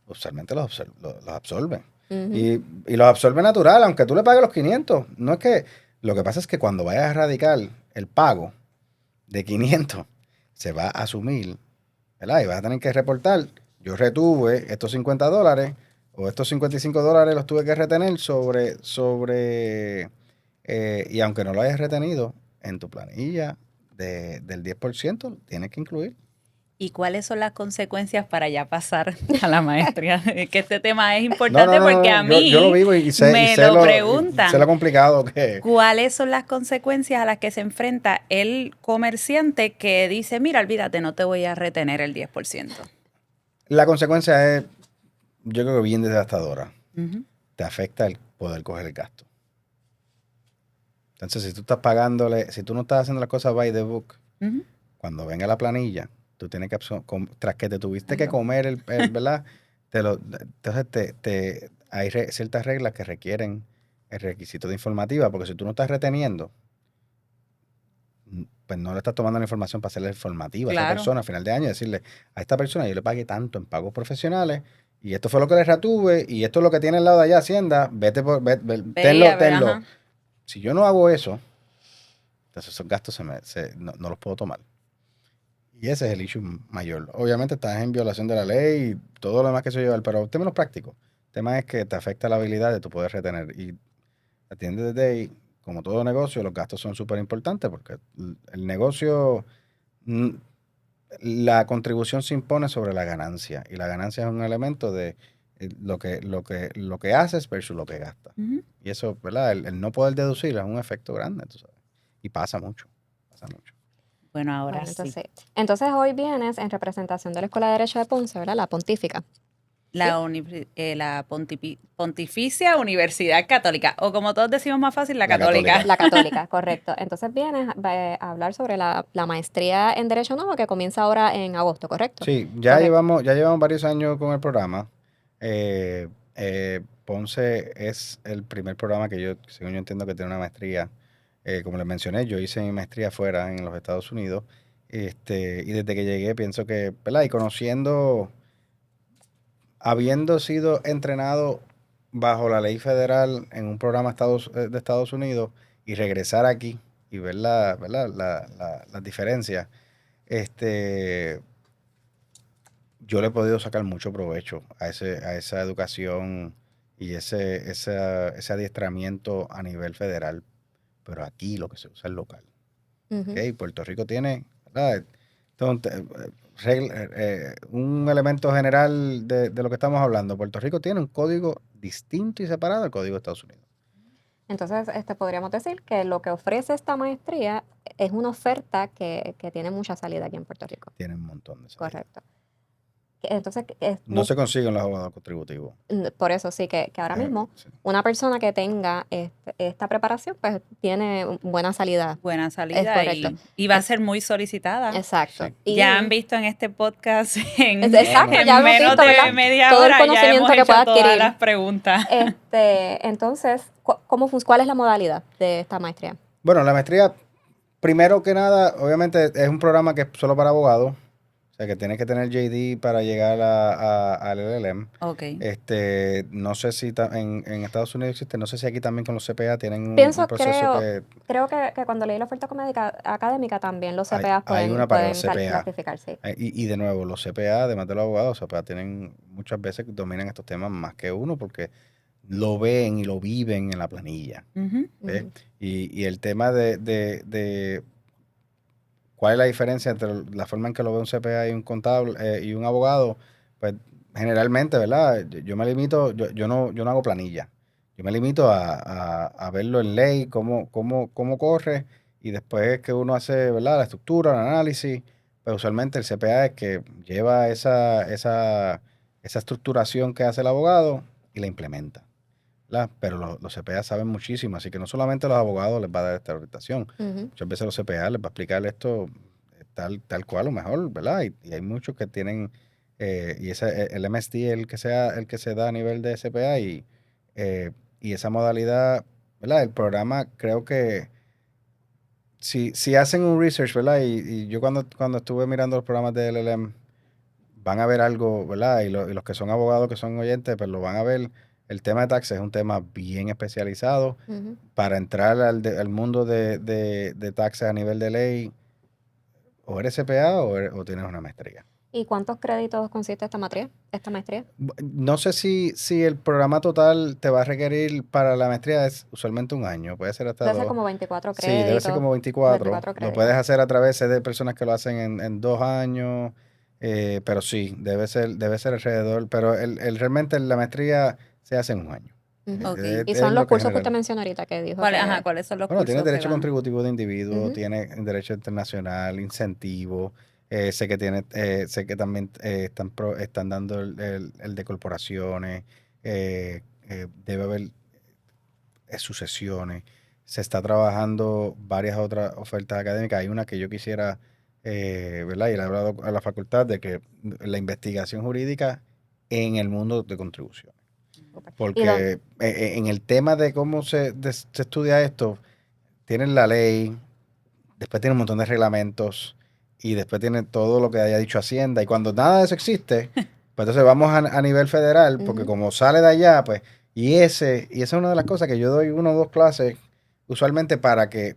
usualmente los absorben. Y los absorbe natural, aunque tú le pagues los 500. No es que, lo que pasa es que cuando vayas a radicar el pago de 500, se va a asumir, ¿verdad? Y vas a tener que reportar, yo retuve estos $50 o estos $55 los tuve que retener y aunque no lo hayas retenido, en tu planilla del 10%, tienes que incluir. ¿Y cuáles son las consecuencias para ya pasar a la maestría? Que este tema es importante porque a mí yo lo vivo y sé lo preguntan. Sé lo complicado que es. ¿Cuáles son las consecuencias a las que se enfrenta el comerciante que dice, mira, olvídate, no te voy a retener el 10%? La consecuencia es, yo creo que bien devastadora. Ujú. Te afecta el poder coger el gasto. Entonces, si tú estás pagándole, si tú no estás haciendo las cosas by the book, Ujú. cuando venga la planilla, tú tienes que, tras que te tuviste que comer ¿verdad? Entonces hay ciertas reglas que requieren el requisito de informativa, porque si tú no estás reteniendo, pues no le estás tomando la información para hacerle informativa a esa Claro. persona a final de año y decirle, a esta persona yo le pagué tanto en pagos profesionales y esto fue lo que le retuve y esto es lo que tiene al lado de allá Hacienda, tenlo. Ajá. Si yo no hago eso, entonces esos gastos no los puedo tomar. Y ese es el issue mayor. Obviamente estás en violación de la ley y todo lo demás que se lleva, pero en términos prácticos, el tema es que te afecta la habilidad de tu poder retener. Y at the end of the day, como todo negocio, los gastos son súper importantes porque el negocio, la contribución se impone sobre la ganancia. Y la ganancia es un elemento de lo que haces versus lo que gastas. Ujú. Y eso, ¿verdad? El no poder deducir es un efecto grande, tú sabes. Y pasa mucho. Bueno, ahora Bueno, sí. entonces hoy vienes en representación de la Escuela de Derecho de Ponce, ¿verdad? La Pontífica. La Pontificia Universidad Católica, o como todos decimos más fácil, la Católica. La Católica, correcto. Entonces vienes a hablar sobre la maestría en Derecho Nuevo que comienza ahora en agosto, ¿correcto? Sí, ya Correcto. llevamos varios años con el programa. Ponce es el primer programa que según yo entiendo que tiene una maestría. Como les mencioné, yo hice mi maestría fuera en los Estados Unidos. Y desde que llegué pienso que, ¿verdad? Y habiendo sido entrenado bajo la ley federal en un programa de Estados Unidos y regresar aquí y ver las diferencias, yo le he podido sacar mucho provecho a esa educación y ese adiestramiento a nivel federal. Pero aquí lo que se usa es local. Ujú. ¿Okay? Puerto Rico tiene, ¿verdad? Entonces, un elemento general de lo que estamos hablando. Puerto Rico tiene un código distinto y separado del código de Estados Unidos. Entonces, podríamos decir que lo que ofrece esta maestría es una oferta que tiene mucha salida aquí en Puerto Rico. Tiene un montón de salida. Correcto. Entonces, No se consiguen los abogados contributivos. por eso sí que ahora mismo Sí. una persona que tenga esta preparación pues tiene buena salida. Buena Es salida correcto. y va a ser muy solicitada. Exacto. Sí. Y Ya han visto en este podcast Exacto, en ya hemos menos visto, de ¿verdad? media Todo el hora ya conocimiento hemos que hecho pueda todas adquirir. las preguntas. Entonces, ¿cuál es la modalidad de esta maestría? Bueno, la maestría, primero que nada, obviamente es un programa que es solo para abogados. O sea, que tienes que tener JD para llegar al LLM. Ok. No sé si en Estados Unidos existe, no sé si aquí también con los CPA tienen un Pienso, proceso creo que cuando leí la oferta académica también los hay CPAs hay una para los pueden CPA. clasificar, sí. Y de nuevo, los CPA, además de los abogados, los CPA tienen muchas veces que dominan estos temas más que uno porque lo ven y lo viven en la planilla. Ujú. ¿Ves? Ujú. Y el tema de cuál es la diferencia entre la forma en que lo ve un CPA y un contable y un abogado, pues generalmente, ¿verdad? Yo me limito, yo no hago planilla. Yo me limito a verlo en ley, cómo corre, y después que uno hace, ¿verdad? La estructura, el análisis, pues usualmente el CPA es que lleva esa estructuración que hace el abogado y la implementa. ¿Verdad? Pero los CPA saben muchísimo, así que no solamente a los abogados les va a dar esta orientación, Ujú. muchas veces los CPA les va a explicar esto tal cual o mejor, ¿verdad? Y hay muchos que tienen, y el MSD es el que se da a nivel de CPA y esa modalidad, ¿verdad? El programa creo que si hacen un research, ¿verdad? Y yo cuando estuve mirando los programas de LLM, van a ver algo, ¿verdad? Y los que son abogados, que son oyentes, pues lo van a ver. El tema de taxes es un tema bien especializado. Ujú. Para entrar al mundo de taxes a nivel de ley, o eres CPA o tienes una maestría. ¿Y cuántos créditos consiste esta maestría? No sé si el programa total te va a requerir para la maestría, es usualmente un año, puede ser hasta Debe ser 2. como 24 Sí, debe ser créditos. como 24. 24 Lo puedes créditos. hacer a través de personas que lo hacen en 2 años, pero sí, debe ser alrededor. Pero realmente la maestría se hace en un año. Ujú. Ok. Y Es son los lo que cursos que usted general. mencionó ahorita que dijo Ajá, que... ¿cuáles son los Bueno, tiene cursos que derecho van? contributivo de individuo, Ujú. tiene derecho internacional, incentivo. Sé que también están dando el de corporaciones. Debe haber sucesiones. Se está trabajando varias otras ofertas académicas. Hay una que yo quisiera, ¿verdad? Y le he hablado a la facultad de que la investigación jurídica en el mundo de contribuciones. Súper. ¿Y dónde? Porque en el tema de cómo se estudia esto, tienen la ley, después tiene un montón de reglamentos y después tiene todo lo que haya dicho Hacienda. Y cuando nada de eso existe, pues entonces vamos a nivel federal, porque Ujú. como sale de allá, pues, y esa es una de las cosas que yo doy 1 o 2 clases usualmente para que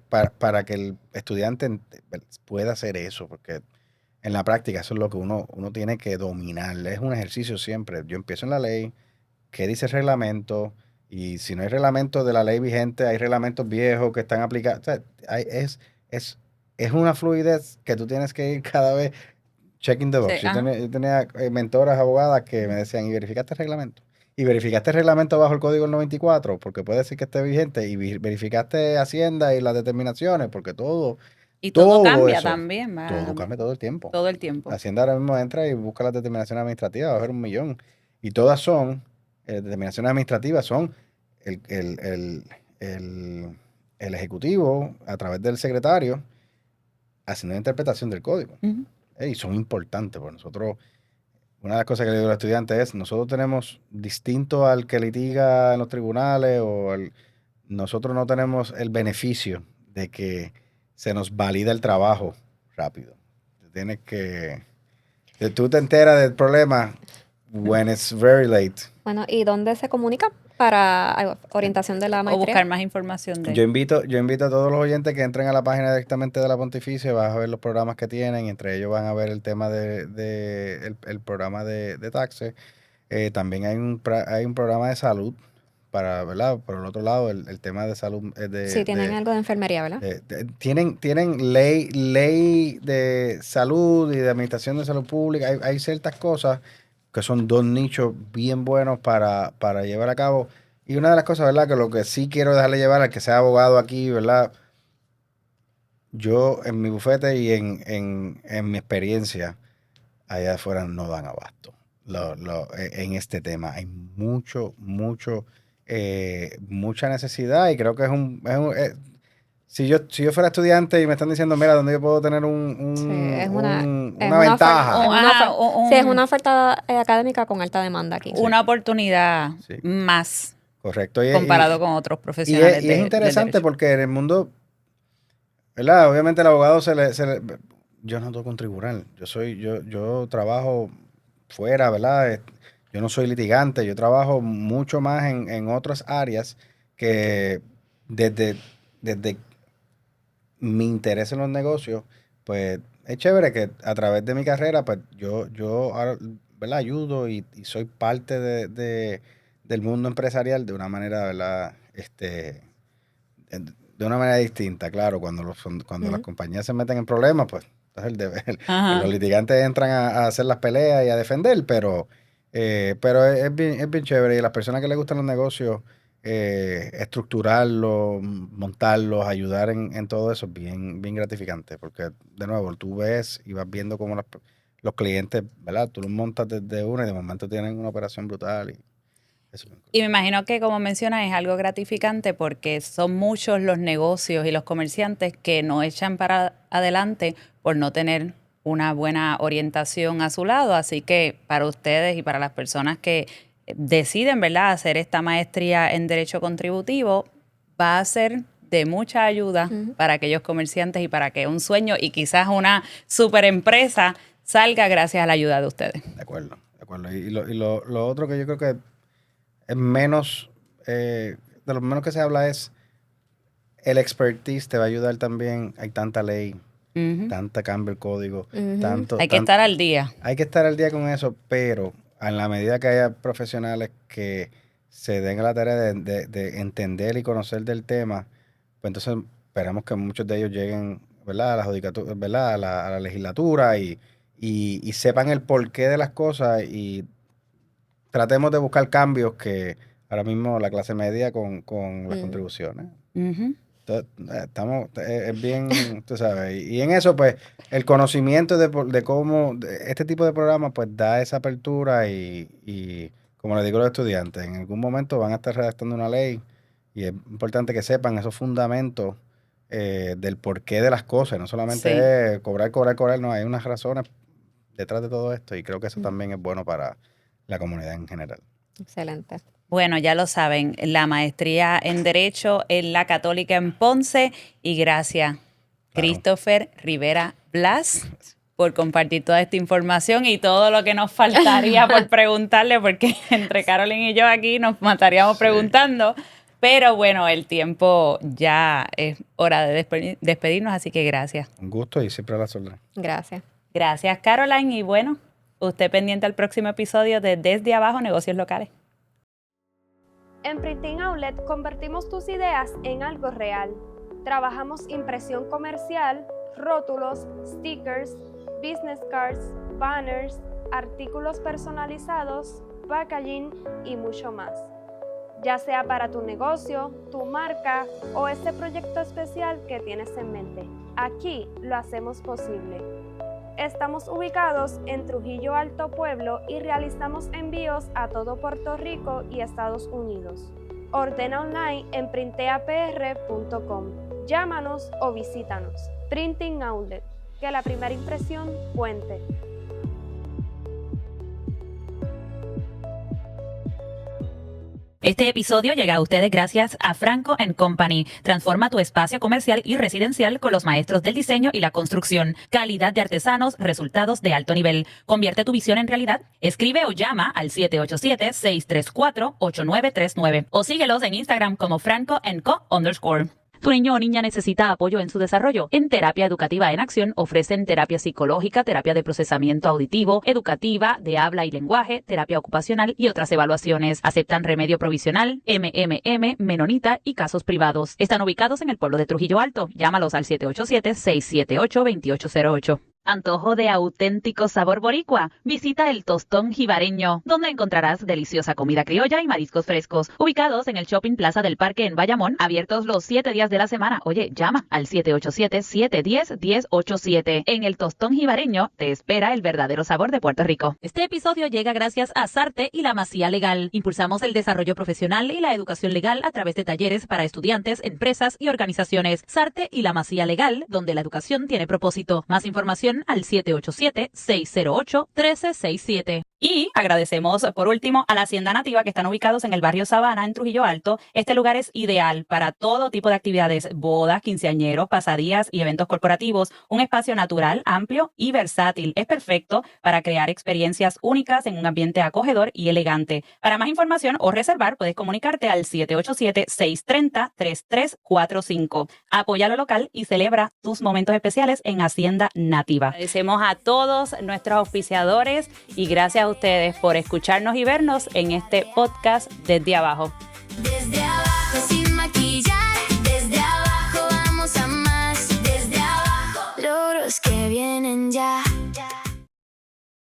el estudiante pueda hacer eso, porque en la práctica eso es lo que uno tiene que dominar. Es un ejercicio siempre. Yo empiezo en la ley, qué dice el reglamento, y si no hay reglamento de la ley vigente, hay reglamentos viejos que están aplicados. O sea, es, es una fluidez que tú tienes que ir cada vez checking the Sí, box. Yo ajá. tenía mentoras abogadas que me decían, ¿y verificaste el reglamento? Y verificaste el reglamento bajo el código del 94, porque puede decir que esté vigente, y verificaste Hacienda y las determinaciones, porque Y todo todo cambia eso, también, todo va, cambia todo el tiempo. todo el tiempo. Hacienda ahora mismo entra y busca las determinaciones administrativas, va a ser 1 millón. Y todas son, determinaciones administrativas son el, el, el, el, el ejecutivo, a través del secretario, haciendo una interpretación del código. Ujú. Y son importantes, porque nosotros, una de las cosas que le digo a los estudiantes es, nosotros tenemos, distinto al que litiga en los tribunales, nosotros no tenemos el beneficio de que se nos valida el trabajo rápido. Tienes que tú te enteras del problema when it's very late. Bueno, ¿y dónde se comunica para orientación de la O maestría? buscar más información Yo de... invito a todos los oyentes que entren a la página directamente de la Pontificia, vas a ver los programas que tienen, y entre ellos van a ver el tema el programa de taxes. También hay un programa de salud para, ¿verdad? Por el otro lado, el tema de salud Sí, tienen algo de enfermería, ¿verdad? tienen ley de salud y de administración de salud pública. Hay ciertas cosas que son 2 nichos bien buenos para llevar a cabo. Y una de las cosas, ¿verdad? Que lo que sí quiero dejarle llevar al que sea abogado aquí, ¿verdad? Yo en mi bufete y en mi experiencia, allá afuera no dan abasto. En este tema hay mucha necesidad, y creo que si yo fuera estudiante y me están diciendo, mira, ¿dónde yo puedo tener Sí, es una una ventaja? es una oferta académica con alta demanda aquí. Una oportunidad Sí. más Correcto. comparado con otros Y profesionales es del interesante derecho. porque en el mundo, ¿verdad? Obviamente el abogado yo no toco un tribunal. Yo trabajo fuera, ¿verdad? Yo no soy litigante, yo trabajo mucho más en otras áreas que desde mi interés en los negocios, pues es chévere que a través de mi carrera, pues yo ahora, ¿verdad? Ayudo y soy parte del mundo empresarial de una manera, ¿verdad? De una manera distinta, claro, cuando las compañías se meten en problemas, pues entonces Ajá. los litigantes entran a hacer las peleas y a defender, pero es bien chévere y las personas que les gustan los negocios, estructurarlos, montarlos, ayudar en todo eso es bien gratificante, porque de nuevo tú ves y vas viendo cómo los clientes, ¿verdad? Tú los montas desde una y de momento tienen una operación brutal y eso es bien cool. Y me imagino que, como mencionas, es algo gratificante porque son muchos los negocios y los comerciantes que no echan para adelante por no tener una buena orientación a su lado. Así que para ustedes y para las personas que deciden, ¿verdad?, hacer esta maestría en Derecho Contributivo, va a ser de mucha ayuda para aquellos comerciantes y para que un sueño y quizás una super empresa salga gracias a la ayuda de ustedes. De acuerdo, de acuerdo. Lo otro que yo creo que es menos, de lo menos que se habla es el expertise te va a ayudar también. Hay tanta ley, tanta cambio el código, Hay que estar al día. hay que estar al día con eso, pero en la medida que haya profesionales que se den a la tarea de entender y conocer del tema, pues entonces esperamos que muchos de ellos lleguen, ¿verdad?, a la judicatura, ¿verdad?, a la legislatura y sepan el porqué de las cosas y tratemos de buscar cambios que ahora mismo la clase media con las contribuciones. Ujú. Es bien, tú sabes, y en eso, pues, el conocimiento de cómo este tipo de programas, pues, da esa apertura y como le digo a los estudiantes, en algún momento van a estar redactando una ley y es importante que sepan esos fundamentos del porqué de las cosas, no solamente Sí. es cobrar, no, hay unas razones detrás de todo esto y creo que eso también es bueno para la comunidad en general. Excelente. Bueno, ya lo saben, la maestría en Derecho en la Católica en Ponce y gracias, Claro. Christopher Rivera Blas, por compartir toda esta información y todo lo que nos faltaría por preguntarle, porque entre Carolyn y yo aquí nos mataríamos Sí. preguntando. Pero bueno, el tiempo ya es hora de despedirnos, así que gracias. Un gusto y siempre a la orden. Gracias. Gracias, Caroline. Y bueno, usted pendiente al próximo episodio de Desde Abajo, Negocios Locales. En Printing Outlet convertimos tus ideas en algo real. Trabajamos impresión comercial, rótulos, stickers, business cards, banners, artículos personalizados, packaging y mucho más. Ya sea para tu negocio, tu marca o ese proyecto especial que tienes en mente, aquí lo hacemos posible. Estamos ubicados en Trujillo Alto Pueblo y realizamos envíos a todo Puerto Rico y Estados Unidos. Ordena online en printeapr.com. Llámanos o visítanos. Printing Outlet. Que la primera impresión cuente. Este episodio llega a ustedes gracias a Franco & Company. Transforma tu espacio comercial y residencial con los maestros del diseño y la construcción. Calidad de artesanos, resultados de alto nivel. Convierte tu visión en realidad. Escribe o llama al 787-634-8939 o síguelos en Instagram como Franco & Co. _ ¿Tu niño o niña necesita apoyo en su desarrollo? En Terapia Educativa en Acción ofrecen terapia psicológica, terapia de procesamiento auditivo, educativa, de habla y lenguaje, terapia ocupacional y otras evaluaciones. Aceptan remedio provisional, MMM, menonita y casos privados. Están ubicados en el pueblo de Trujillo Alto. Llámalos al 787-678-2808. ¿Antojo de auténtico sabor boricua? Visita el Tostón Jibareño, donde encontrarás deliciosa comida criolla y mariscos frescos, ubicados en el Shopping Plaza del Parque en Bayamón, abiertos los 7 días de la semana. Oye, llama al 787-710-1087. En el Tostón Jibareño te espera el verdadero sabor de Puerto Rico. Este episodio llega gracias a Sarte y la Masía Legal. Impulsamos el desarrollo profesional y la educación legal a través de talleres para estudiantes, empresas y organizaciones. Sarte y la Masía Legal, donde la educación tiene propósito. Más información al 787-608-1367. Y agradecemos, por último, a la Hacienda Nativa, que están ubicados en el barrio Sabana, en Trujillo Alto. Este lugar es ideal para todo tipo de actividades, bodas, quinceañeros, pasadías y eventos corporativos. Un espacio natural, amplio y versátil. Es perfecto para crear experiencias únicas en un ambiente acogedor y elegante. Para más información o reservar, puedes comunicarte al 787-630-3345. Apoya lo local y celebra tus momentos especiales en Hacienda Nativa. Agradecemos a todos nuestros auspiciadores y gracias a ustedes por escucharnos y vernos en este podcast Desde Abajo. Desde